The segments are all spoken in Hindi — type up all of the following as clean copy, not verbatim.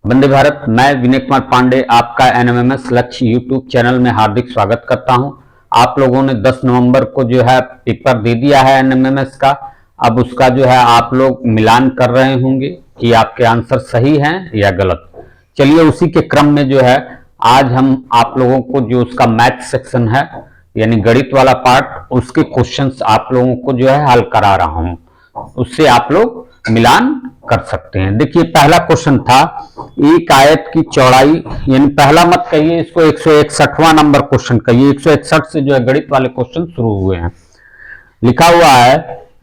वंदे भारत। मैं विनय कुमार पांडे आपका एनएमएमएस लक्ष्य यूट्यूब चैनल में हार्दिक स्वागत करता हूं। आप लोगों ने 10 नवंबर को जो है पेपर दे दिया है एनएमएमएस का। अब उसका जो है आप लोग मिलान कर रहे होंगे कि आपके आंसर सही हैं या गलत। चलिए उसी के क्रम में जो है आज हम आप लोगों को जो उसका मैथ सेक्शन है यानी गणित वाला पार्ट, उसके क्वेश्चंस आप लोगों को जो है हल करा रहा हूं। उससे आप लोग मिलान कर सकते हैं। देखिए पहला क्वेश्चन था, एक आयत की चौड़ाई, यानी पहला मत कहिए इसको, 161वां नंबर क्वेश्चन कहिए। 161 से जो है गणित वाले क्वेश्चन शुरू हुए हैं। लिखा हुआ है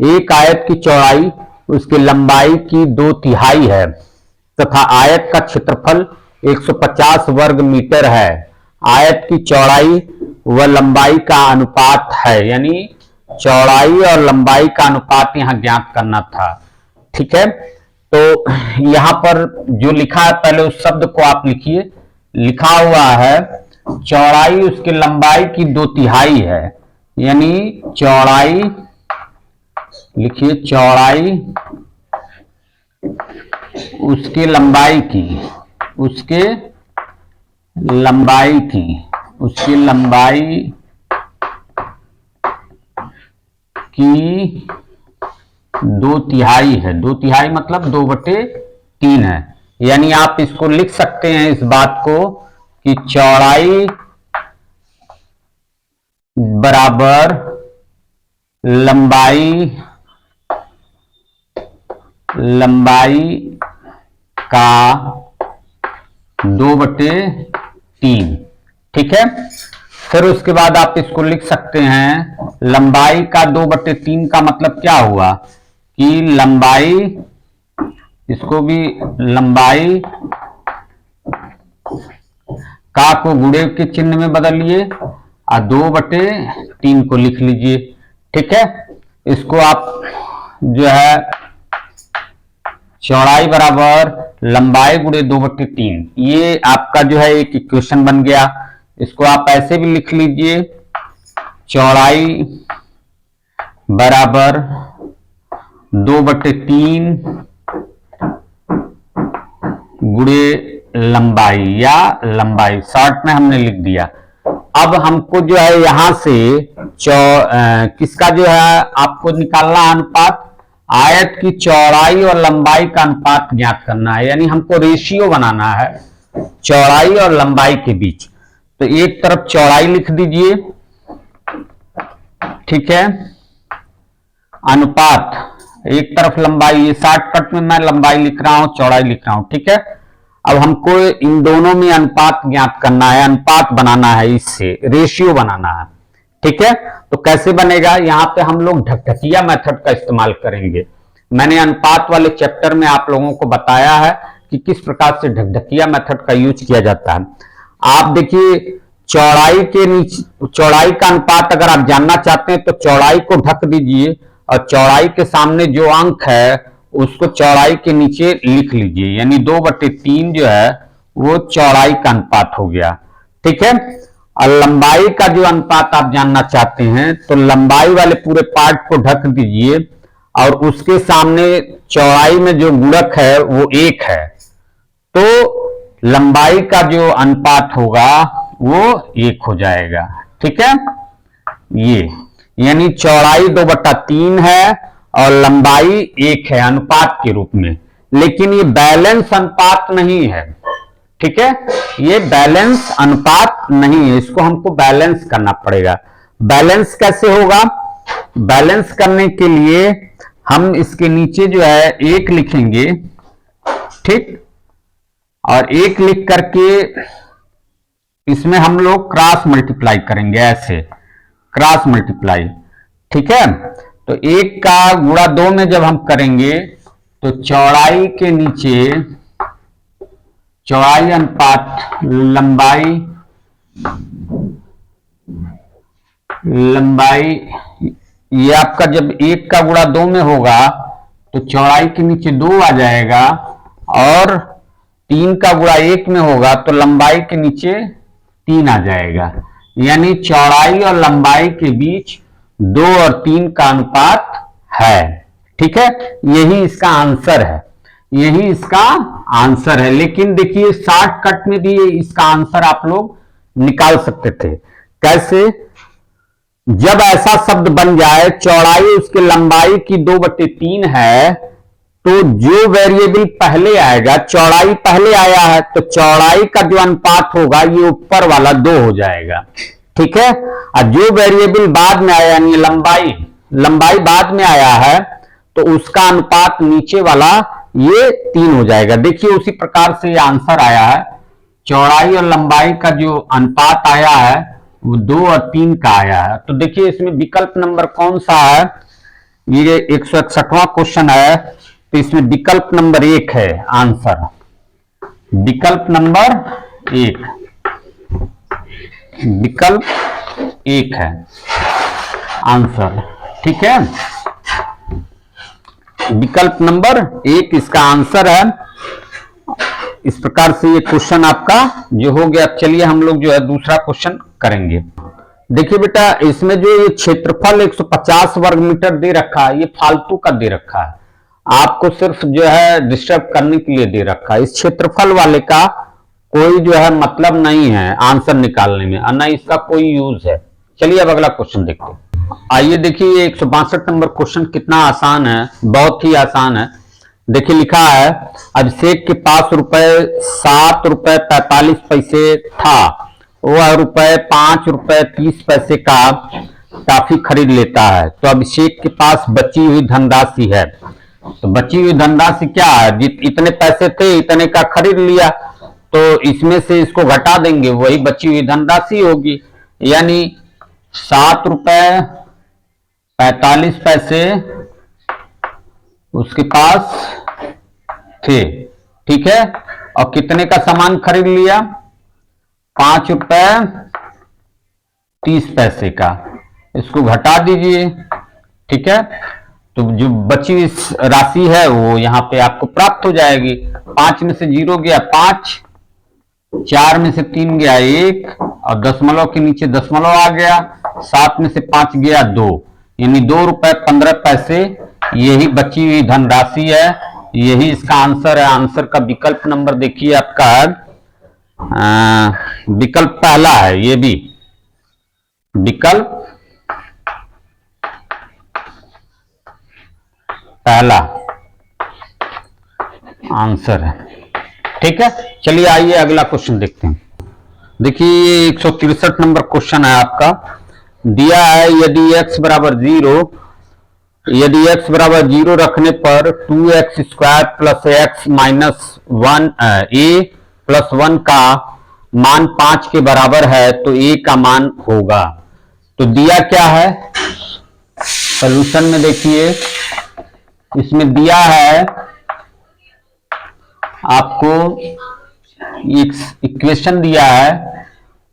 एक आयत की चौड़ाई उसकी लंबाई की 2/3 है तथा आयत का क्षेत्रफल 150 वर्ग मीटर है। आयत की चौड़ाई व लंबाई का अनुपात है, यानी चौड़ाई और लंबाई का अनुपात यहां ज्ञात करना था। ठीक है, तो यहां पर जो लिखा है पहले उस शब्द को आप लिखिए। लिखा हुआ है चौड़ाई उसकी लंबाई की 2/3 है, यानी चौड़ाई, लिखिए चौड़ाई उसके लंबाई की, उसके लंबाई की, उसकी लंबाई की 2/3 है। 2/3 मतलब 2/3 है। यानी आप इसको लिख सकते हैं इस बात को कि चौड़ाई बराबर लंबाई, लंबाई का 2/3। ठीक है, फिर उसके बाद आप इसको लिख सकते हैं लंबाई का 2/3 का मतलब क्या हुआ कि लंबाई, इसको भी लंबाई का को गुणे के चिन्ह में बदलिए और 2/3 को लिख लीजिए। ठीक है, इसको आप जो है चौड़ाई बराबर लंबाई गुणे 2/3, ये आपका जो है एक इक्वेशन बन गया। इसको आप ऐसे भी लिख लीजिए, चौड़ाई बराबर 2/3 गुणे लंबाई, या लंबाई शॉर्ट में हमने लिख दिया। अब हमको जो है यहां से किसका जो है आपको निकालना अनुपात, आयत की चौड़ाई और लंबाई का अनुपात ज्ञात करना है, यानी हमको रेशियो बनाना है चौड़ाई और लंबाई के बीच। तो एक तरफ चौड़ाई लिख दीजिए, ठीक है, अनुपात एक तरफ लंबाई, ये शॉर्टकट में मैं लंबाई लिख रहा हूं, चौड़ाई लिख रहा हूं। ठीक है, अब हमको इन दोनों में अनुपात ज्ञात करना है, अनुपात बनाना है, इससे रेशियो बनाना है। ठीक है, तो कैसे बनेगा, यहां पे हम लोग ढकढकिया मेथड का इस्तेमाल करेंगे। मैंने अनुपात वाले चैप्टर में आप लोगों को बताया है कि किस प्रकार से ढकढकिया मेथड का यूज किया जाता है। आप देखिए चौड़ाई के नीचे, चौड़ाई का अनुपात अगर आप जानना चाहते हैं तो चौड़ाई को ढक दीजिए और चौड़ाई के सामने जो अंक है उसको चौड़ाई के नीचे लिख लीजिए, यानी 2/3 जो है वो चौड़ाई का अनुपात हो गया। ठीक है, और लंबाई का जो अनुपात आप जानना चाहते हैं तो लंबाई वाले पूरे पार्ट को ढक दीजिए और उसके सामने चौड़ाई में जो गुणक है वो 1 है, तो लंबाई का जो अनुपात होगा वो 1 हो जाएगा। ठीक है, ये यानी चौड़ाई 2/3 है और लंबाई 1 है अनुपात के रूप में, लेकिन ये बैलेंस अनुपात नहीं है। ठीक है, ये बैलेंस अनुपात नहीं है, इसको हमको बैलेंस करना पड़ेगा। बैलेंस कैसे होगा, बैलेंस करने के लिए हम इसके नीचे जो है 1 लिखेंगे, ठीक, और 1 लिख करके इसमें हम लोग क्रॉस मल्टीप्लाई करेंगे, ऐसे क्रॉस मल्टीप्लाई। ठीक है, तो 1 का गुणा 2 में जब हम करेंगे तो चौड़ाई के नीचे चौड़ाई अनुपात लंबाई, लंबाई, ये आपका जब 1 का गुणा 2 में होगा तो चौड़ाई के नीचे 2 आ जाएगा, और 3 का गुणा 1 में होगा तो लंबाई के नीचे 3 आ जाएगा, यानी चौड़ाई और लंबाई के बीच 2 और 3 का अनुपात है। ठीक है, यही इसका आंसर है। यही इसका आंसर है। लेकिन देखिए शॉर्टकट में भी इसका आंसर आप लोग निकाल सकते थे। कैसे? जब ऐसा शब्द बन जाए चौड़ाई उसकी लंबाई की 2/3 है, तो जो वेरिएबल पहले आएगा, चौड़ाई पहले आया है तो चौड़ाई का जो अनुपात होगा ये ऊपर वाला 2 हो जाएगा, ठीक है। और जो वेरिएबल बाद में आया यानी लंबाई बाद में आया है तो उसका अनुपात नीचे वाला ये 3 हो जाएगा। देखिए उसी प्रकार से ये आंसर आया है। चौड़ाई और लंबाई का जो अनुपात आया है वो 2 और 3 का आया है। तो देखिए इसमें विकल्प नंबर कौन सा है? ये 161वां क्वेश्चन है, तो इसमें विकल्प नंबर 1 है आंसर। विकल्प नंबर 1, विकल्प 1 है आंसर, ठीक है। विकल्प नंबर 1 इसका आंसर है। इस प्रकार से ये क्वेश्चन आपका जो हो गया। चलिए हम लोग जो है दूसरा क्वेश्चन करेंगे। देखिए बेटा इसमें जो ये क्षेत्रफल 150 वर्ग मीटर दे रखा है ये फालतू का दे रखा है, आपको सिर्फ जो है डिस्टर्ब करने के लिए दे रखा है। इस क्षेत्रफल वाले का कोई जो है मतलब नहीं है आंसर निकालने में और न इसका कोई यूज है। चलिए अब अगला क्वेश्चन देखते हैं। आइए देखिए ये 162 नंबर क्वेश्चन कितना आसान है, बहुत ही आसान है। देखिए लिखा है अभिषेक के पास ₹7.45 था, वह ₹5.30 का टॉफी खरीद लेता है। तो अभिषेक के पास बची हुई धनराशि है। तो बची हुई धनराशि क्या है? इतने पैसे थे इतने का खरीद लिया, तो इसमें से इसको घटा देंगे वही बची हुई धनराशि होगी। यानी ₹7.45 उसके पास थे, ठीक है। और कितने का सामान खरीद लिया? ₹5.30 का। इसको घटा दीजिए, ठीक है। तो जो बची राशि है वो यहां पे आपको प्राप्त हो जाएगी। 5 में से 0 गया 5, 4 में से 3 गया 1 और दशमलव के नीचे दशमलव आ गया, 7 में से 5 गया 2, यानी ₹2.15 यही बची हुई धनराशि है। यही इसका आंसर है। आंसर का विकल्प नंबर देखिए आपका विकल्प पहला है, ये भी विकल्प पहला आंसर है, ठीक है। चलिए आइए अगला क्वेश्चन देखते हैं। देखिए 163 नंबर क्वेश्चन है आपका। दिया है यदि x बराबर 0 रखने पर 2x² प्लस x माइनस 1 का मान 5 के बराबर है तो a का मान होगा। तो दिया क्या है सॉल्यूशन में? देखिए इसमें दिया है आपको इक्वेशन दिया है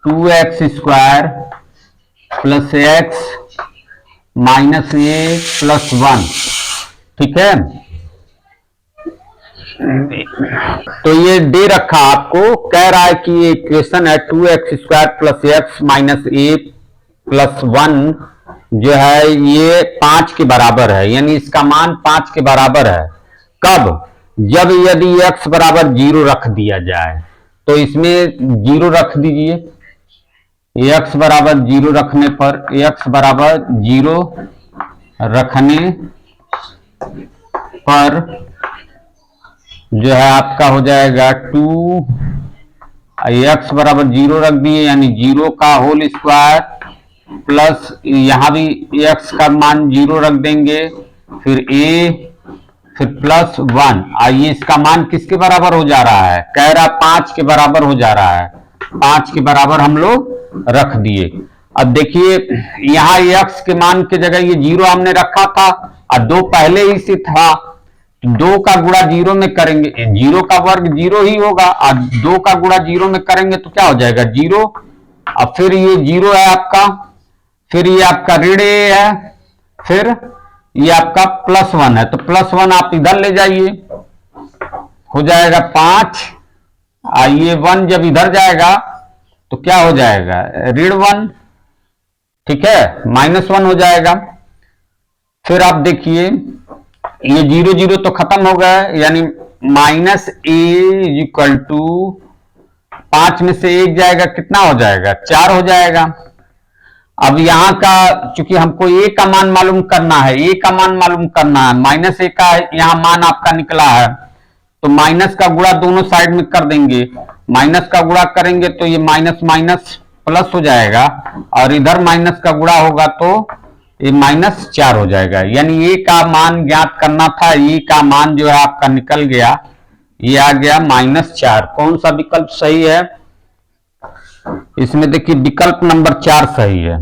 2x² plus x minus a plus 1, ठीक है। तो ये दे रखा आपको, कह रहा है कि ये इक्वेशन है 2x² plus x minus a plus 1 जो है ये 5 के बराबर है, यानी इसका मान 5 के बराबर है। कब? जब यदि x बराबर 0 रख दिया जाए। तो इसमें 0 रख दीजिए। x बराबर 0 रखने पर x बराबर 0 रखने पर जो है आपका हो जाएगा 2 x बराबर 0 रख दिए यानी 0 का होल स्क्वायर प्लस यहां भी x का मान 0 रख देंगे, फिर a फिर प्लस 1। आइए इसका मान किसके बराबर हो जा रहा है? कह रहा 5 के बराबर हो जा रहा है। 5 के बराबर हम लोग रख दिए। अब देखिए यहां x के मान की जगह ये 0 हमने रखा था और 2 पहले ही से था, तो 2 का गुणा 0 में करेंगे, 0 का वर्ग 0 ही होगा और 2 का गुणा 0 में करेंगे तो क्या हो जाएगा 0। और फिर ये 0 है आपका, फिर ये आपका ऋण a है, फिर ये आपका प्लस 1 है, तो प्लस 1 आप इधर ले जाइए, हो जाएगा 5। आइए 1 जब इधर जाएगा तो क्या हो जाएगा ऋण 1, ठीक है, माइनस 1 हो जाएगा। फिर आप देखिए ये 0 0 तो खत्म हो गया, यानी माइनस ए इक्वल टू 5 में से 1 जाएगा, कितना हो जाएगा? 4 हो जाएगा। अब यहां का चूंकि हमको ए का मान मालूम करना है, ए का मान मालूम करना है, माइनस ए का यहां मान आपका निकला है, तो माइनस का गुणा दोनों साइड में कर देंगे। माइनस का गुणा करेंगे तो ये माइनस माइनस प्लस हो जाएगा, और इधर माइनस का गुणा होगा तो ये -4 हो जाएगा। यानी ए का मान ज्ञात करना था, ए का मान जो है आपका निकल गया, ये आ गया -4। कौन सा विकल्प सही है? इसमें देखिए विकल्प नंबर 4 सही है,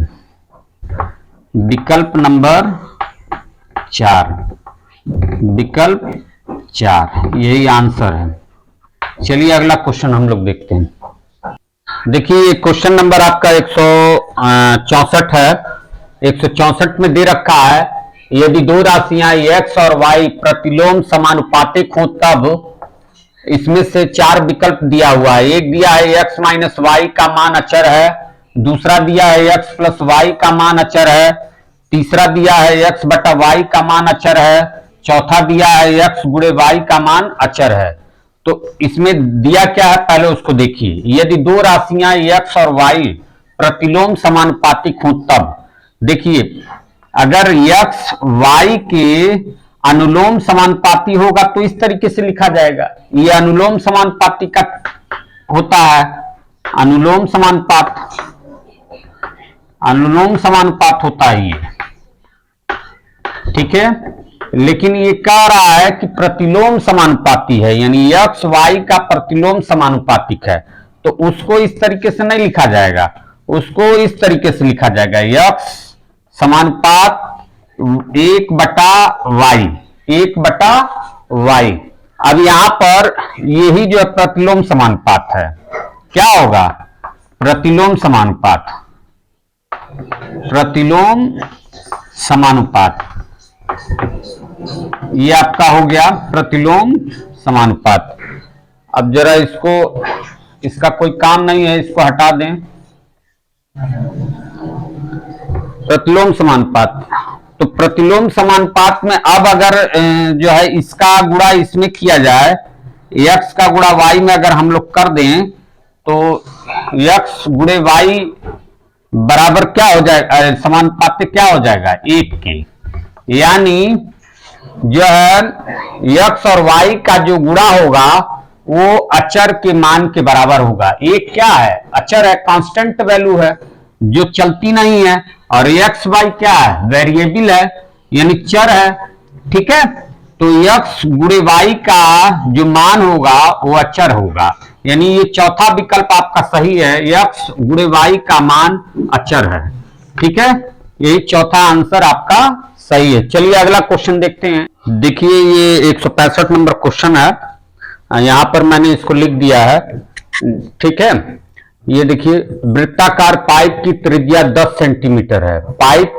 विकल्प नंबर 4, विकल्प 4 यही आंसर है। चलिए अगला क्वेश्चन हम लोग देखते हैं। देखिए क्वेश्चन नंबर आपका 164 है। 164 में दे रखा है, यदि दो राशियां x और y प्रतिलोम समानुपातिक हो तब इसमें से 4 विकल्प दिया हुआ है। एक दिया है x माइनस वाई का मान अचर है, दूसरा दिया है x प्लस वाई का मान अचर है, तीसरा दिया है x बटा वाई का मान अचर है, चौथा दिया है x गुणे वाई का मान अचर है। तो इसमें दिया क्या है पहले उसको देखिए। यदि दो राशियां x और y प्रतिलोम समानुपातिक हो तब, देखिए अगर x y के अनुलोम समानुपाती होगा तो इस तरीके से लिखा जाएगा। ये अनुलोम समानुपाती का होता है, अनुलोम समानुपात, अनुलोम समानुपात होता है ये, ठीक है। लेकिन ये कह रहा है कि प्रतिलोम समानुपाती है, यानी x y का प्रतिलोम समानुपातिक है, तो उसको इस तरीके से नहीं लिखा जाएगा, उसको इस तरीके से लिखा जाएगा x समानुपात 1/y, 1/y। अब यहां पर यही जो प्रतिलोम समानुपात है, क्या होगा? प्रतिलोम समानुपात, प्रतिलोम समानुपात, ये आपका हो गया प्रतिलोम समानुपात। अब जरा इसको, इसका कोई काम नहीं है, इसको हटा दें। प्रतिलोम समानुपात, तो प्रतिलोम समानुपात में अब अगर जो है इसका गुणा इसमें किया जाए, x का गुणा y में अगर हम लोग कर दें तो x गुणे y बराबर क्या हो जाएगा? समानुपात क्या हो जाएगा? 1 के। यानी जो है x और y का जो गुणा होगा वो अचर के मान के बराबर होगा। एक क्या है? अचर है, कांस्टेंट वैल्यू है जो चलती नहीं है, और x y क्या है? वेरिएबल है, यानी चर है, ठीक है। तो x गुणे y का जो मान होगा वो अचर होगा, यानी ये चौथा विकल्प आपका सही है, x गुणे y का मान अचर है, ठीक है। यही चौथा आंसर आपका सही है। चलिए अगला क्वेश्चन देखते हैं। देखिए ये 165 नंबर क्वेश्चन है, यहां पर मैंने इसको लिख दिया है, ठीक है। ये देखिए वृत्ताकार पाइप की त्रिज्या 10 सेंटीमीटर है। पाइप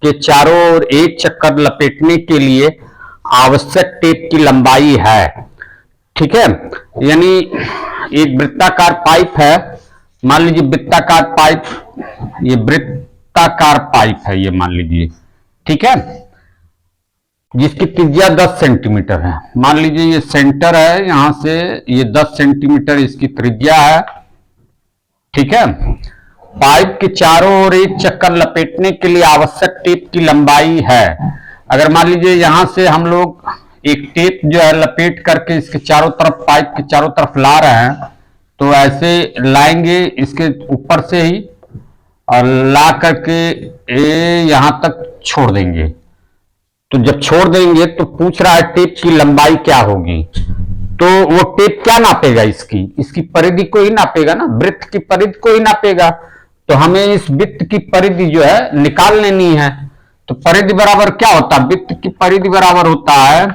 के चारों ओर एक चक्कर लपेटने के लिए आवश्यक टेप की लंबाई है, ठीक है। यानी एक वृत्ताकार पाइप है, मान लीजिए वृत्ताकार पाइप, ये वृत्ताकार पाइप है ये मान लीजिए, ठीक है, जिसकी त्रिज्या 10 सेंटीमीटर है। मान लीजिए ये सेंटर है, यहां से ये 10 सेंटीमीटर इसकी त्रिज्या है, ठीक है। पाइप के चारों ओर एक चक्कर लपेटने के लिए आवश्यक टेप की लंबाई है। अगर मान लीजिए यहां से हम लोग एक टेप जो है लपेट करके इसके चारों तरफ, पाइप के चारों तरफ ला रहे हैं, तो ऐसे लाएंगे इसके ऊपर से ही और ला करके यहां तक छोड़ देंगे। तो जब छोड़ देंगे तो पूछ रहा है टेप की लंबाई क्या होगी, तो वो टेप क्या नापेगा? इसकी परिधि को ही नापेगा ना, वृत्त की परिधि को ही नापेगा। तो हमें इस वृत्त की परिधि जो है निकाल लेनी है। तो परिधि बराबर क्या होता है? वृत्त की परिधि बराबर होता है,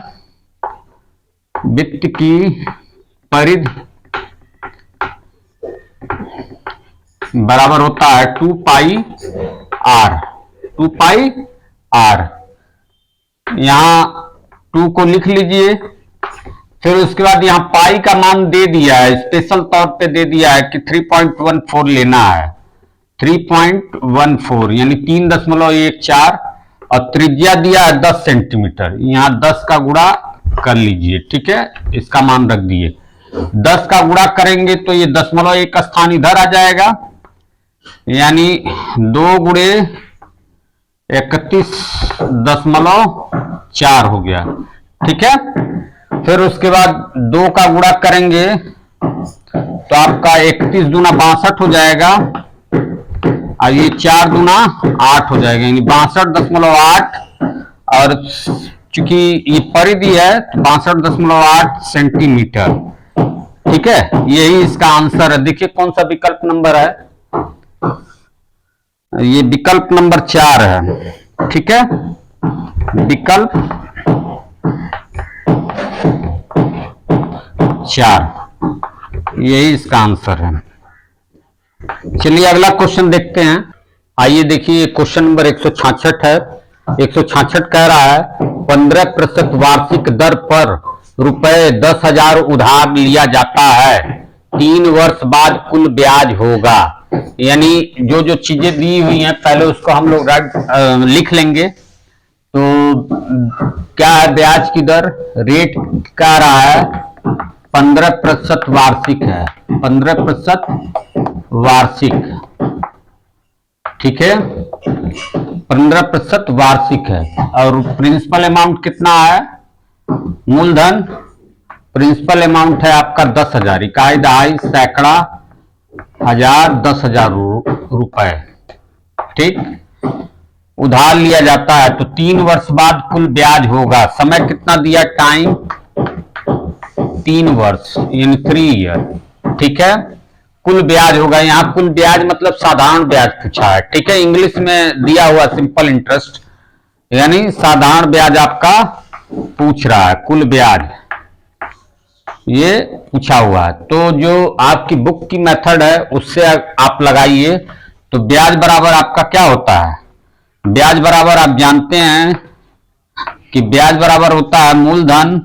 वृत्त की परिधि बराबर होता है 2 पाई r। यहां 2 को लिख लीजिए, फिर उसके बाद यहां पाई का मान दे दिया है, स्पेशल तौर पे दे दिया है कि 3.14 लेना है, 3.14 यानी 3.14, और त्रिज्या दिया है 10 सेंटीमीटर। यहां 10 का गुणा कर लीजिए, ठीक है, इसका मान रख दिए। 10 का गुणा करेंगे तो ये 0.1 स्थान इधर आ जाएगा, यानी 2 गुणे 31.4 हो गया, ठीक है। फिर उसके बाद 2 का गुणा करेंगे तो आपका 31 दूना 62 हो जाएगा, और ये 4 दूना 8 हो जाएगा, यानी 62.8, और चूंकि ये परिधि है तो 62.8 सेंटीमीटर, ठीक है। यही इसका आंसर है। देखिए कौन सा विकल्प नंबर है, ये विकल्प नंबर 4 है, ठीक है, विकल्प 4, यही इसका आंसर है। चलिए अगला क्वेश्चन देखते हैं। आइए देखिए क्वेश्चन नंबर 166 है। 166 कह रहा है 15% वार्षिक दर पर रुपए 10,000 उधार लिया जाता है, 3 वर्ष बाद कुल ब्याज होगा। यानी जो जो चीजें दी हुई हैं पहले उसको हम लोग लिख लेंगे। तो क्या है ब्याज की दर, रेट कह रहा है 15% वार्षिक है, 15% वार्षिक, ठीक है, 15% वार्षिक है। और प्रिंसिपल अमाउंट कितना है, मूलधन प्रिंसिपल अमाउंट है आपका 10,000, इकाई दहाई सैकड़ा हजार 10,000 रुपए, ठीक, उधार लिया जाता है। तो 3 वर्ष बाद कुल ब्याज होगा। समय कितना दिया, टाइम 3 वर्ष यानी 3 ईयर, ठीक है। कुल ब्याज होगा, यहाँ कुल ब्याज मतलब साधारण ब्याज पूछा है, ठीक है, इंग्लिश में दिया हुआ सिंपल इंटरेस्ट, यानी साधारण ब्याज आपका पूछ रहा है, कुल ब्याज ये पूछा हुआ है। तो जो आपकी बुक की मेथड है उससे आप लगाइए। तो ब्याज बराबर आपका क्या होता है, ब्याज बराबर आप जानते हैं कि ब्याज बराबर होता है मूलधन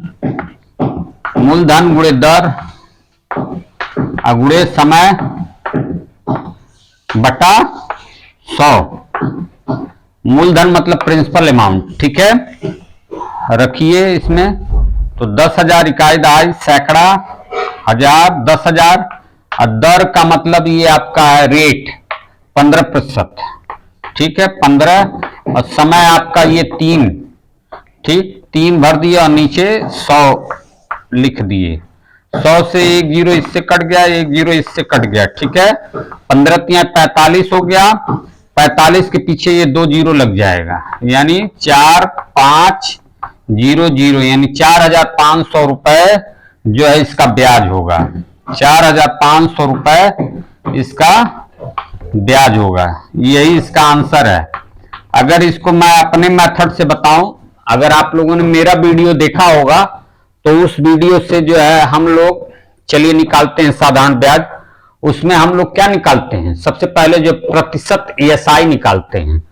गुणे दर गुणे समय बटा 100। मूलधन मतलब प्रिंसिपल अमाउंट, ठीक है, रखिए इसमें। तो 10,000 इकाई दहाई सैकड़ा हजार 10,000, और दर का मतलब ये आपका है रेट 15%, ठीक है, 15, और समय आपका ये 3, ठीक, 3 भर दिया और नीचे 100 लिख दिए। 100 से 1 जीरो इससे कट गया, 1 जीरो इससे कट गया, ठीक है। 15 तिया 45 हो गया, 45 के पीछे ये 2 जीरो लग जाएगा, यानी 4500, यानी 4,500 रुपए जो है इसका ब्याज होगा, 4,500 रुपए इसका ब्याज होगा। यही इसका आंसर है। अगर इसको मैं अपने मेथड से बताऊं, अगर आप लोगों ने मेरा वीडियो देखा होगा तो उस वीडियो से जो है हम लोग चलिए निकालते हैं साधारण ब्याज। उसमें हम लोग क्या निकालते हैं, सबसे पहले जो प्रतिशत ESI निकालते हैं,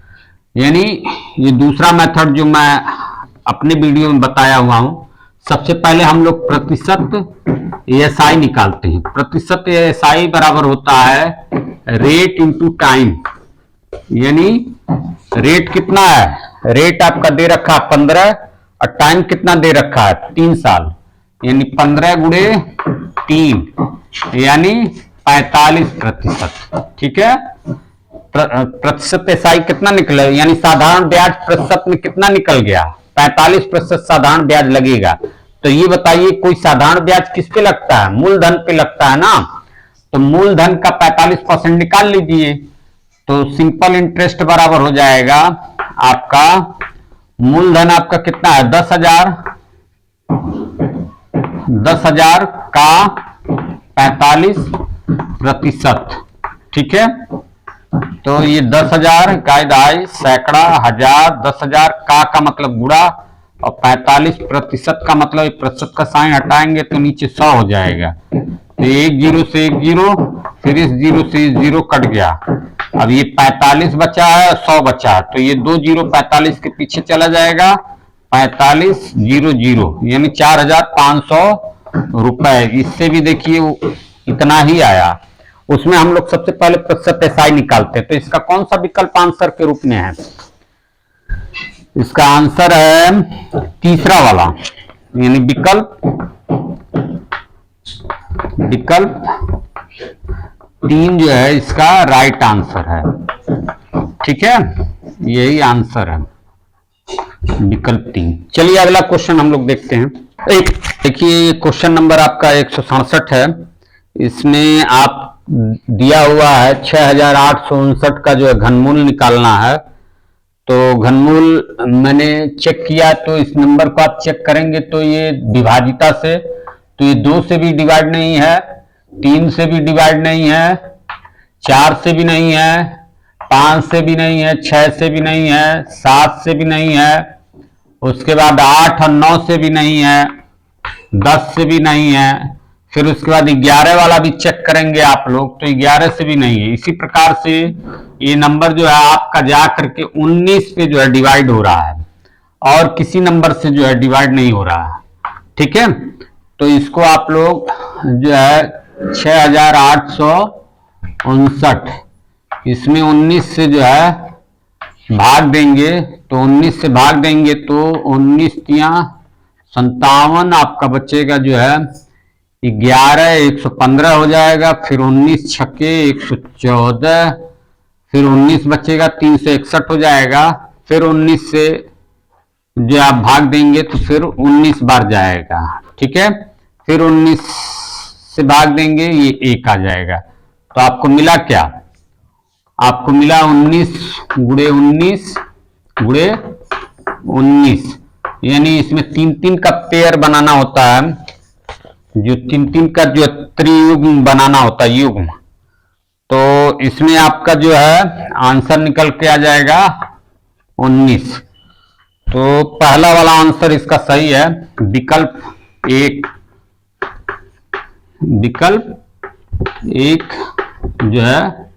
यानी ये दूसरा मेथड जो मैं अपने वीडियो में बताया हुआ हूं। सबसे पहले हम लोग प्रतिशत ESI निकालते हैं। प्रतिशत ESI बराबर होता है रेट इंटू टाइम, यानी रेट कितना है, रेट आपका दे रखा है 15 और टाइम कितना दे रखा है 3 साल, यानी 15 गुणे 3 यानी 45%, ठीक है। प्रतिशत ESI कितना निकले, यानी साधारण ब्याज प्रतिशत में कितना निकल गया, 45% साधारण ब्याज लगेगा। तो ये बताइए कोई साधारण ब्याज किस पे लगता है, मूलधन पे लगता है ना। तो मूलधन का 45% निकाल लीजिए। तो सिंपल इंटरेस्ट बराबर हो जाएगा आपका, मूलधन आपका कितना है 10,000, 10,000 का 45%, ठीक है। तो ये 10,000 इकाई दहाई सैकड़ा हजार 10,000 का मतलब गुणा, और 45% का मतलब प्रतिशत का साइन हटाएंगे तो नीचे 100 हो जाएगा। तो 1 जीरो से 1 जीरो, फिर इस जीरो से इस जीरो कट गया। अब ये 45 बचा है और 100 बचा है, तो ये 2 जीरो 45 के पीछे चला जाएगा, 4500 यानी 4,500 रुपए। इससे भी देखिए इतना ही आया। उसमें हम लोग सबसे पहले प्रतिशत ESI निकालते हैं। तो इसका कौन सा विकल्प आंसर के रूप में है, इसका आंसर है तीसरा वाला, यानी विकल्प विकल्प 3 जो है इसका राइट आंसर है। ठीक है, यही आंसर है विकल्प 3। चलिए अगला क्वेश्चन हम लोग देखते हैं। देखिए क्वेश्चन नंबर आपका 167 है। इसमें आप दिया हुआ है 6859 का जो है घनमूल निकालना है। तो घनमूल मैंने चेक किया, तो इस नंबर को आप चेक करेंगे तो ये विभाजिता से, तो ये 2 से भी डिवाइड नहीं है, 3 से भी डिवाइड नहीं है, 4 से भी नहीं है, 5 से भी नहीं है, 6 से भी नहीं है, 7 से भी नहीं है, उसके बाद 8 और 9 से भी नहीं है, 10 से भी नहीं है, फिर उसके बाद 11 वाला भी चेक करेंगे आप लोग, तो 11 से भी नहीं है। इसी प्रकार से ये नंबर जो है आपका जा करके 19 पे जो है डिवाइड हो रहा है और किसी नंबर से जो है डिवाइड नहीं हो रहा है। ठीक है, तो इसको आप लोग जो है 6859 इसमें 19 से जो है भाग देंगे, तो 19 से भाग देंगे तो 19 तिया 57 आपका बचेगा जो है 11, 115 हो जाएगा, फिर 19 छक्के 114, फिर 19 बचेगा 361 हो जाएगा, फिर 19 से जो आप भाग देंगे तो फिर 19 बार जाएगा। ठीक है, फिर 19 से भाग देंगे ये 1 आ जाएगा। तो आपको मिला क्या? आपको मिला 19 गुणे 19 गुणे 19, यानी इसमें 3-3 का पेयर बनाना होता है, जो 3-3 का जो त्रियुग्म बनाना होता है, युग्म। तो इसमें आपका जो है आंसर निकल के आ जाएगा 19। तो पहला वाला आंसर इसका सही है, विकल्प 1 जो है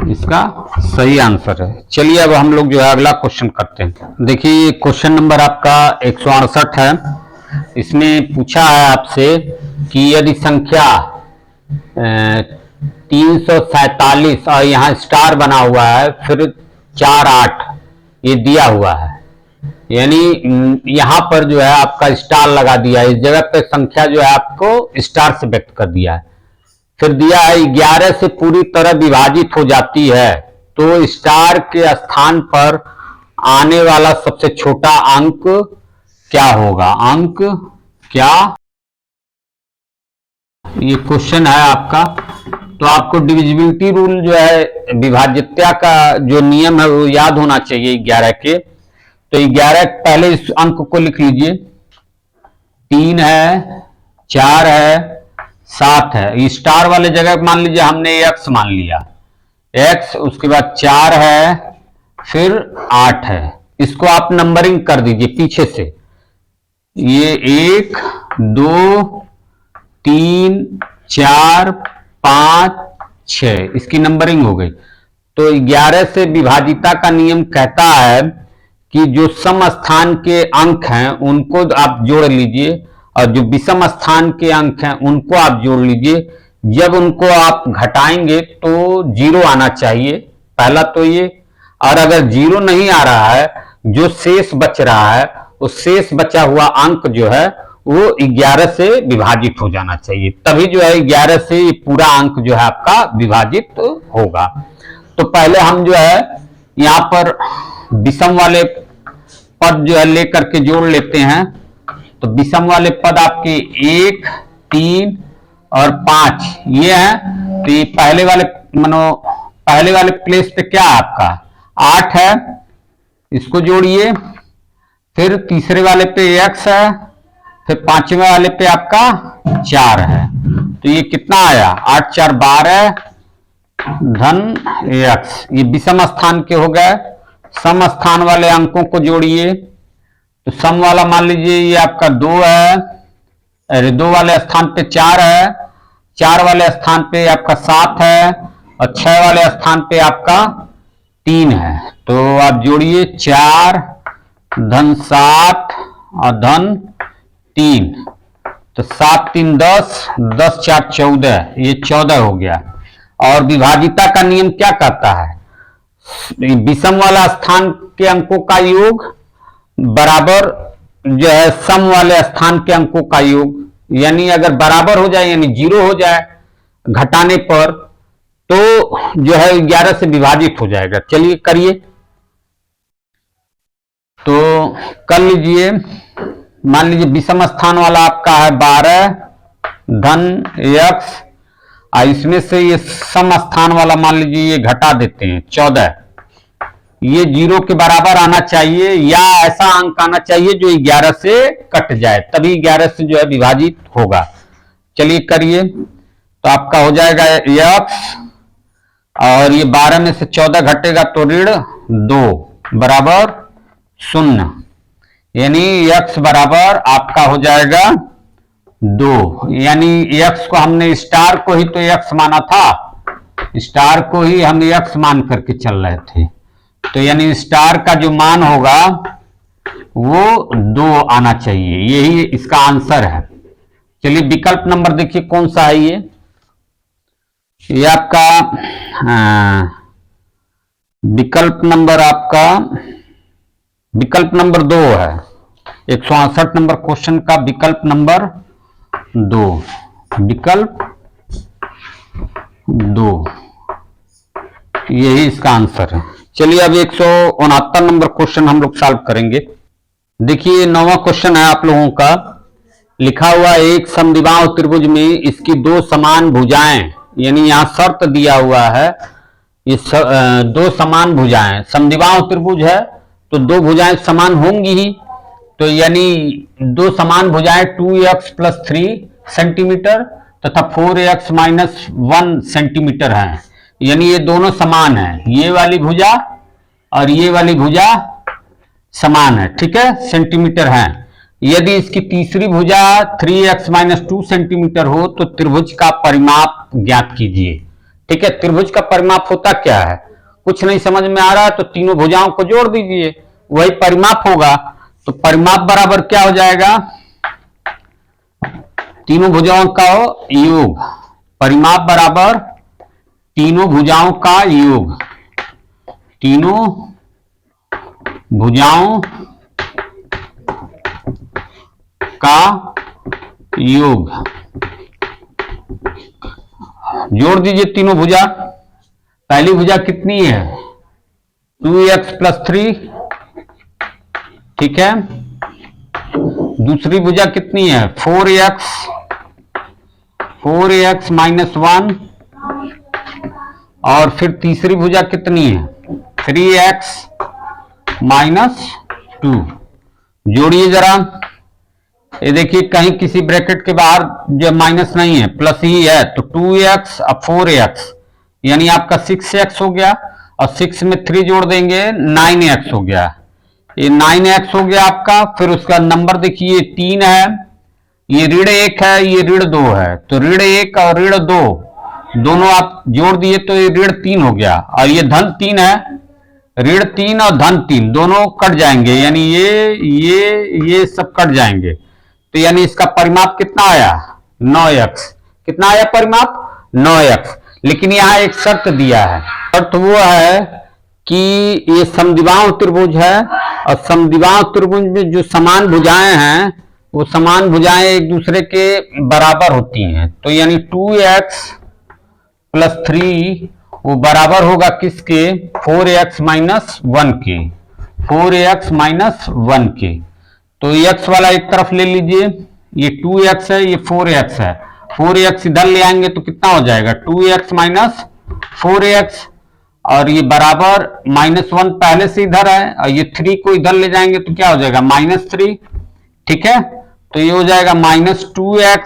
इसका सही आंसर है। चलिए अब हम लोग जो है अगला क्वेश्चन करते हैं। देखिए क्वेश्चन नंबर आपका 168 है। इसमें पूछा है आपसे कि यदि संख्या 347 और यहाँ स्टार बना हुआ है, फिर 4 8 ये दिया हुआ है, यानी यहाँ पर जो है आपका स्टार लगा दिया है, इस जगह पे संख्या जो है आपको स्टार से व्यक्त कर दिया है। फिर दिया है 11 से पूरी तरह विभाजित हो जाती है, तो स्टार के स्थान पर आने वाला सबसे छोटा अंक क्या होगा? अंक क्या? ये क्वेश्चन है आपका। तो आपको डिविजिबिलिटी रूल जो है विभाज्यता का जो नियम है वो याद होना चाहिए 11 के। तो 11 पहले इस अंक को लिख लीजिए, 3 है, 4 है, 7 है। स्टार वाले जगह मान लीजिए हमने x मान लिया, x, उसके बाद 4 है, फिर 8 है। इसको आप नंबरिंग कर दीजिए पीछे से, ये 1 2 3 4 5 6, इसकी नंबरिंग हो गई। तो 11 से विभाजिता का नियम कहता है कि जो सम स्थान के अंक हैं उनको आप जोड़ लीजिए और जो विषम स्थान के अंक हैं उनको आप जोड़ लीजिए। जब उनको आप घटाएंगे तो 0 आना चाहिए, पहला तो ये। और अगर 0 नहीं आ रहा है, जो शेष बच रहा है, उस शेष बचा हुआ अंक जो है वो 11 से विभाजित हो जाना चाहिए, तभी जो है 11 से पूरा अंक जो है आपका विभाजित होगा। तो पहले हम जो है यहाँ पर विषम वाले पद जो है लेकर के जोड़ लेते हैं। तो विषम वाले पद आपके 1 3 और 5 ये है। तो ये पहले वाले प्लेस पे क्या है आपका 8 है, इसको जोड़िए। फिर तीसरे वाले पे x है, फिर पांचवें वाले पे आपका 4 है। तो ये कितना आया 8 4 12 धन x, ये विषम स्थान के हो गए। सम स्थान वाले अंकों को जोड़िए। तो सम वाला मान लीजिए ये आपका 2 है, अरे 2 वाले स्थान पे 4 है, 4 वाले स्थान पे आपका 7 है और 6 वाले स्थान पे आपका 3 है। तो आप जोड़िए 4 धन 7 और धन 3, तो 7 3 10, 10 4 14, ये 14 हो गया। और विभाजिता का नियम क्या कहता है? विषम वाला स्थान के अंकों का योग बराबर जो है सम वाले स्थान के अंकों का योग, यानी अगर बराबर हो जाए यानी 0 हो जाए घटाने पर तो जो है 11 से विभाजित हो जाएगा। चलिए करिए। तो कर लीजिए। मान लीजिए विषम स्थान वाला आपका है 12 धन x, और इसमें से ये सम स्थान वाला मान लीजिए ये घटा देते हैं 14, ये 0 के बराबर आना चाहिए या ऐसा अंक आना चाहिए जो 11 से कट जाए, तभी 11 से जो है विभाजित होगा। चलिए करिए। तो आपका हो जाएगा x, और ये 12 में से 14 घटेगा तो ऋण 2 बराबर 0, यानी x बराबर आपका हो जाएगा 2, यानी x को हमने स्टार को ही तो x माना था, स्टार को ही हम x मान करके चल रहे थे, तो यानी स्टार का जो मान होगा वो 2 आना चाहिए, यही इसका आंसर है। चलिए विकल्प नंबर देखिए कौन सा है ये आपका विकल्प नंबर आपका विकल्प नंबर 2 है। 168 नंबर क्वेश्चन का विकल्प नंबर 2, विकल्प 2 यही इसका आंसर है। चलिए अब 169 नंबर क्वेश्चन हम लोग सॉल्व करेंगे। देखिए 9वां क्वेश्चन है आप लोगों का। लिखा हुआ एक समद्विबाहु त्रिभुज में इसकी 2 समान भुजाएं, यानी यहां शर्त दिया हुआ है ये 2 समान भुजाएं, समद्विबाहु त्रिभुज है तो 2 भुजाएं समान होंगी ही, तो यानी 2 समान भुजाएं 2x + 3 सेंटीमीटर तथा 4x - 1 सेंटीमीटर हैं, यानी ये दोनों समान है, ये वाली भुजा और ये वाली भुजा समान है, ठीक है, सेंटीमीटर है। यदि इसकी तीसरी भुजा 3x - 2 सेंटीमीटर हो तो त्रिभुज का परिमाप ज्ञात कीजिए। ठीक है, त्रिभुज का परिमाप होता क्या है, कुछ नहीं समझ में आ रहा है तो तीनों भुजाओं को जोड़ दीजिए, वही परिमाप होगा। तो परिमाप बराबर क्या हो जाएगा, तीनों भुजाओं का योग, परिमाप बराबर तीनों भुजाओं का योग, तीनों भुजाओं का योग, जोड़ दीजिए तीनों भुजा। पहली भुजा कितनी है 2x + 3, ठीक है, दूसरी भुजा कितनी है 4x - 1, और फिर तीसरी भुजा कितनी है 3x - 2। जोड़िए जरा, ये देखिए कहीं किसी ब्रैकेट के बाहर जो माइनस नहीं है प्लस ही है, तो 2x और 4x यानी आपका 6x हो गया, और 6 में 3 जोड़ देंगे 9x हो गया, ये 9x हो गया आपका। फिर उसका नंबर देखिए 3 है, ये ऋण 1 है, ये ऋण 2 है, तो ऋण 1 और ऋण 2 दोनों आप जोड़ दिए तो ये ऋण 3 हो गया, और ये धन 3 है, ऋण 3 और धन 3 दोनों कट जाएंगे, यानी ये सब कट जाएंगे, तो यानी इसका परिमाप कितना आया 9x, कितना आया परिमाप 9x। लेकिन यहां एक शर्त दिया है, शर्त वो है कि ये समद्विबाहु त्रिभुज है, और समद्विबाहु त्रिभुज में जो समान भुजाएं हैं वो समान भुजाएं एक दूसरे के बराबर होती हैं, तो यानी 2x + 3 वो बराबर होगा किसके 4x - 1 के, 4x - 1 के। तो x वाला एक तरफ ले लीजिए, ये 2x है, ये 4x है, 4x इधर ले आएंगे तो कितना हो जाएगा 2x - 4x, और ये बराबर -1 पहले से इधर है, और ये 3 को इधर ले जाएंगे तो क्या हो जाएगा -3, ठीक है। तो ये हो जाएगा -2x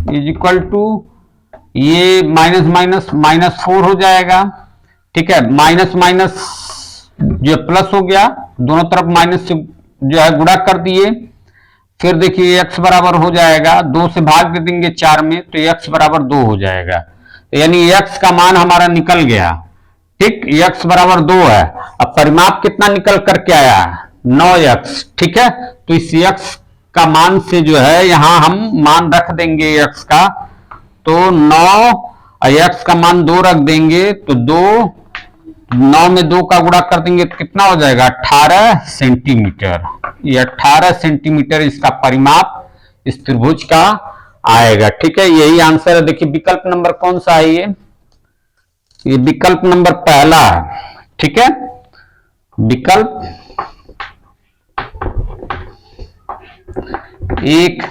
= ये -4 हो जाएगा, ठीक है, माइनस माइनस जो प्लस हो गया, दोनों तरफ माइनस से जो है गुणा कर दिए। फिर देखिए x बराबर हो जाएगा 2 से भाग दे देंगे 4 में, तो x बराबर 2 हो जाएगा, यानी x का मान हमारा निकल गया, ठीक, x बराबर 2 है। अब परिमाप कितना निकल करके आया 9x, ठीक है, तो इस x का मान से जो है यहां हम मान रख देंगे x का, तो 9 और x का मान 2 रख देंगे, तो 9 में 2 का गुणा कर देंगे तो कितना हो जाएगा 18 सेंटीमीटर, ये 18 सेंटीमीटर इसका परिमाप इस त्रिभुज का आएगा। ठीक है, यही आंसर है। देखिए विकल्प नंबर कौन सा है, ये विकल्प नंबर पहला है। ठीक है, विकल्प 1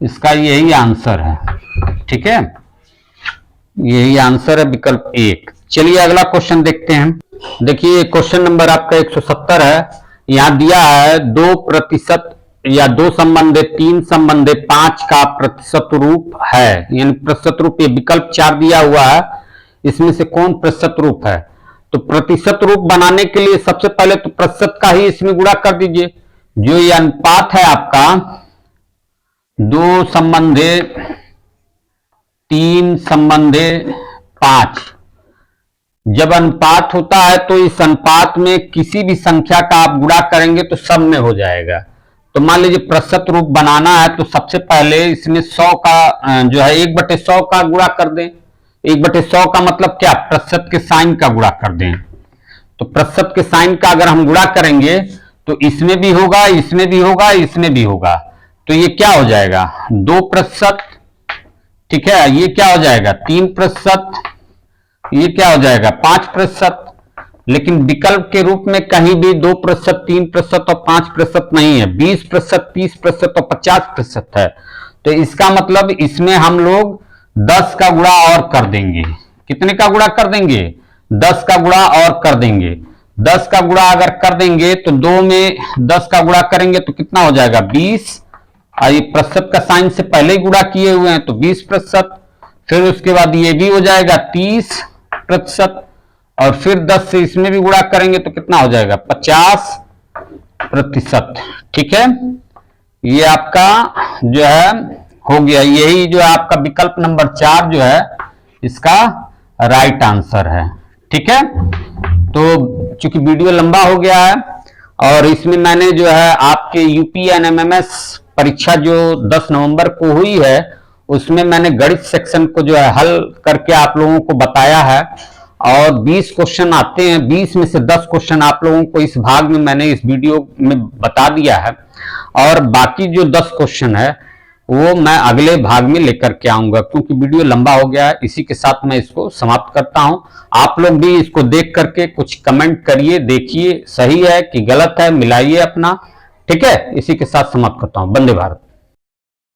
इसका यही आंसर है। ठीक है, यही आंसर है विकल्प 1। चलिए अगला क्वेश्चन देखते हैं। देखिए क्वेश्चन नंबर आपका 170 है। यहां दिया है 2% या 2 संबंधे 3 संबंधे 5 का प्रतिशत रूप है, यानी प्रतिशत रूप। ये विकल्प 4 दिया हुआ है, इसमें से कौन प्रतिशत रूप है? तो प्रतिशत रूप बनाने के लिए सबसे पहले तो प्रतिशत का ही इसमें गुणा कर दीजिए। जो ये अनुपात है आपका 2 संबंधे 3 संबंधे 5, जब अनुपात होता है तो इस अनुपात में किसी भी संख्या का आप गुणा करेंगे तो सब में हो जाएगा। तो मान लीजिए प्रतिशत रूप बनाना है तो सबसे पहले इसमें 100 का जो है 1/100 का गुणा कर दें। 1/100 का मतलब क्या? प्रतिशत के साइन का गुणा कर दें। तो प्रतिशत के साइन का अगर हम गुणा करेंगे तो इसमें भी होगा, इसमें भी होगा, इसमें भी होगा। तो ये क्या हो जाएगा? 2%। ठीक है, ये क्या हो जाएगा? 3%। ये क्या हो जाएगा? 5%। लेकिन विकल्प के रूप में कहीं भी 2%, 3% और 5% नहीं है। 20%, 30% और 50% है। तो इसका मतलब इसमें हम लोग 10 का गुणा और कर देंगे। कितने का गुणा कर देंगे? 10 का गुणा और कर देंगे। 10 का गुणा अगर कर देंगे तो 2 में 10 का गुणा करेंगे तो कितना हो जाएगा? 20। और ये प्रतिशत का साइन से पहले ही गुणा किए हुए हैं तो 20%। फिर उसके बाद ये भी हो जाएगा 30%। और फिर 10 से इसमें भी गुणा करेंगे तो कितना हो जाएगा? 50%। ठीक है, ये आपका जो है हो गया। यही जो है आपका विकल्प नंबर 4 जो है इसका राइट आंसर है। ठीक है, तो चूंकि वीडियो लंबा हो गया है और इसमें मैंने जो है आपके यूपी एनएमएमएस परीक्षा जो 10 नवंबर को हुई है उसमें मैंने गणित सेक्शन को जो है हल करके आप लोगों को बताया है। और 20 क्वेश्चन आते हैं, 20 में से 10 क्वेश्चन आप लोगों को इस भाग में मैंने इस वीडियो में बता दिया है। और बाकी जो 10 क्वेश्चन है वो मैं अगले भाग में लेकर के आऊंगा, क्योंकि वीडियो लंबा हो गया है। इसी के साथ मैं इसको समाप्त करता हूं। आप लोग भी इसको देख करके कुछ कमेंट करिए, देखिए सही है कि गलत है, मिलाइए अपना। ठीक है, इसी के साथ समाप्त करता हूं। वंदे भारत।